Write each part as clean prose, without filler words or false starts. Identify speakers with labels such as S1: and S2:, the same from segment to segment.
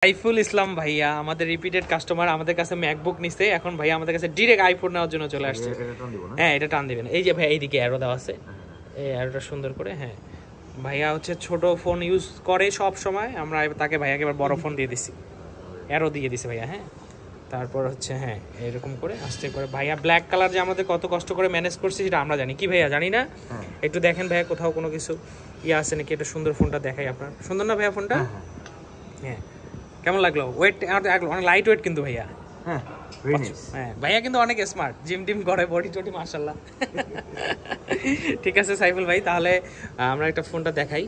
S1: সাইফুল ইসলাম ভাইয়া আমাদের repeated customer, আমাদের কাছে ম্যাকবুক নিছে, এখন ভাইয়া আমাদের কাছে ডিরেক্ট আইফোন নেওয়ার জন্য চলে আসছে। হ্যাঁ এটা টান দিবেন, এই যে ভাই এইদিকে অ্যারো দেওয়া আছে, এই অ্যারোটা সুন্দর করে। হ্যাঁ ভাইয়া হচ্ছে ছোট ফোন ইউজ করে সব সময়, আমরা তাকে ভাইয়াকে এবার বড় ফোন দিয়ে দিছি, অ্যারো দিয়ে দিছে ভাইয়া। হ্যাঁ তারপর হচ্ছে হ্যাঁ এরকম করে আস্তে করে ভাইয়া ব্ল্যাক কালার যে আমাদের কত কষ্ট করে ম্যানেজ করছি সেটা আমরা জানি, কি ভাইয়া জানি না? একটু দেখেন ভাইয়া কোথাও কোনো কিছু ইয়ে আছে নাকি, এটা সুন্দর ফোনটা দেখাই আপনার, সুন্দর না ভাইয়া ফোনটা? হ্যাঁ কেমন লাগলো? ওয়েট অনেক লাইট ওয়েট কিন্তু ভাইয়া। হ্যাঁ ভাইয়া কিন্তু অনেক স্মার্ট, জিম টিম করে, বডি টডি মাশাআল্লাহ। ঠিক আছে সাইফুল ভাই, তাহলে আমরা একটা ফোনটা দেখাই।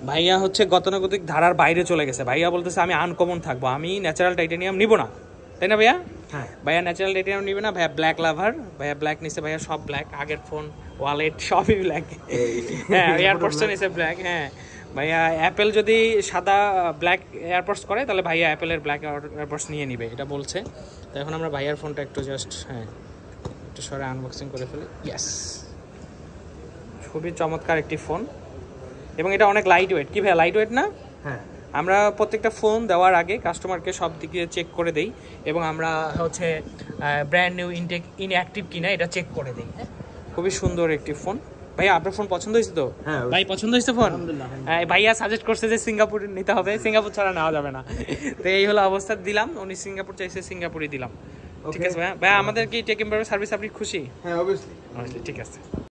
S1: ভাইয়া হচ্ছে গতানুগতিক ধারার বাইরে চলে গেছে, ভাইয়া বলতেছে আমি আনকমন থাকবো, আমি ন্যাচারাল টাইটানিয়াম নিব না, তাই না ভাইয়া? হ্যাঁ ভাইয়া ন্যাচারাল টাইটানিয়াম নিবে না, ভাইয়া ব্ল্যাক লাভার, ভাইয়া ব্ল্যাক নিছে, ভাইয়া সব ব্ল্যাক, আগের ফোন ওয়ালেট সবই ব্ল্যাক। হ্যাঁ এয়ারপোর্টস নিছে ব্ল্যাক। হ্যাঁ ভাইয়া অ্যাপেল যদি সাদা ব্ল্যাক এয়ারপোর্টস করে তাহলে ভাইয়া অ্যাপেলের ব্ল্যাক এয়ারপোর্টস নিয়ে নিবে, এটা বলছে। তো এখন আমরা ভাইয়ার ফোনটা একটু জাস্ট হ্যাঁ একটু সরে আনবক্সিং করে ফেলি। ইয়েস, খুবই চমৎকার একটি ফোন, এবং এটা অনেক লাইট ওয়েট। কি ভাইয়া লাইট ওয়েট না? হ্যাঁ আমরা প্রত্যেকটা ফোন দেওয়ার আগে কাস্টমারকে সব দিকে চেক করে দেই, এবং আমরা হচ্ছে ব্র্যান্ড নিউ ইনঅ্যাক্টিভ কিনা এটা চেক করে দিই। খুবই সুন্দর একটি ফোন। ভাইয়া আপনার ফোন পছন্দ হয়েছে তো? হ্যাঁ ভাই পছন্দ হয়েছে ফোন? ভাইয়া সাজেস্ট করছে যে সিঙ্গাপুর নিতে হবে, সিঙ্গাপুর ছাড়া নেওয়া যাবে না। তো এই হলো অবস্থা, দিলাম, উনি সিঙ্গাপুর চাইছে, সিঙ্গাপুরই দিলাম। ঠিক আছে ভাইয়া, ভাইয়া আমাদের কি টেক এমপাওয়ার সার্ভিস আপনি খুশি? হ্যাঁ অবভিয়াসলি, ঠিক আছে।